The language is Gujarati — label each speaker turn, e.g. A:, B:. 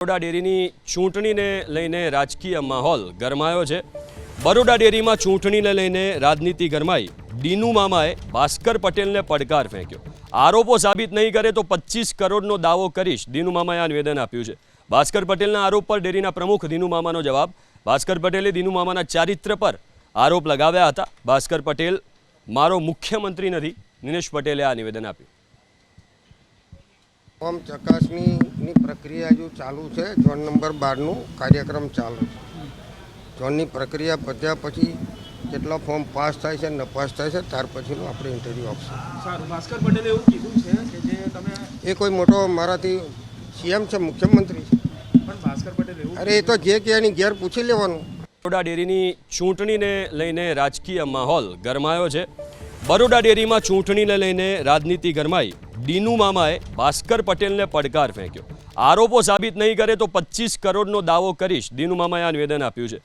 A: બરોડા ડેરીની ચૂંટણીને લઈને રાજકીય માહોલ ગરમાયો છે। બરોડા ડેરીમાં ચૂંટણીને લઈને રાજનીતિ ગરમાઈ। દીનુ મામાએ ભાસ્કર પટેલને પડકાર ફેંક્યો। આરોપો સાબિત નહીં કરે તો 25 કરોડનો દાવો કરીશ, દીનુ મામાએ આ નિવેદન આપ્યું છે। ભાસ્કર પટેલના આરોપ પર ડેરીના પ્રમુખ દીનુ મામાનો જવાબ। ભાસ્કર પટેલે દીનુ મામાના ચારિત્ર પર આરોપ લગાવ્યા હતા। ભાસ્કર પટેલ મારો મુખ્યમંત્રી નથી, દિનેશ પટેલે આ નિવેદન આપ્યું।
B: ફોર્મ ચકાસણીની પ્રક્રિયા જો ચાલુ છે, ઝોન નંબર 12નું કાર્યક્રમ ચાલુ છે। ઝોનની પ્રક્રિયા પત્યા પછી કેટલા ફોર્મ પાસ થાય છે, નપાસ થાય છે, ત્યાર પછીનું આપણે ઇન્ટરવ્યૂ આપશું।
C: સારું, ભાસ્કર પટેલે એવું કીધું છે કે જે તમે
B: એ કોઈ મોટો મારાથી સીએમ છે, મુખ્યમંત્રી છે,
C: પણ ભાસ્કર પટેલ એવું
B: અરે એ તો જે કે એની ઘેર પૂછી લેવાનું।
A: બરોડા ડેરીની ચૂંટણીને લઈને રાજકીય માહોલ ગરમાયો છે। બરોડા ડેરીમાં ચૂંટણીને લઈને રાજનીતિ ગરમાઈ। દીનુ મામાએ ભાસ્કર પટેલને પડકાર ફેંક્યો। આરોપો સાબિત નહીં કરે તો 25 કરોડનો દાવો કરીશ, દીનુ મામાએ આ નિવેદન આપ્યું છે।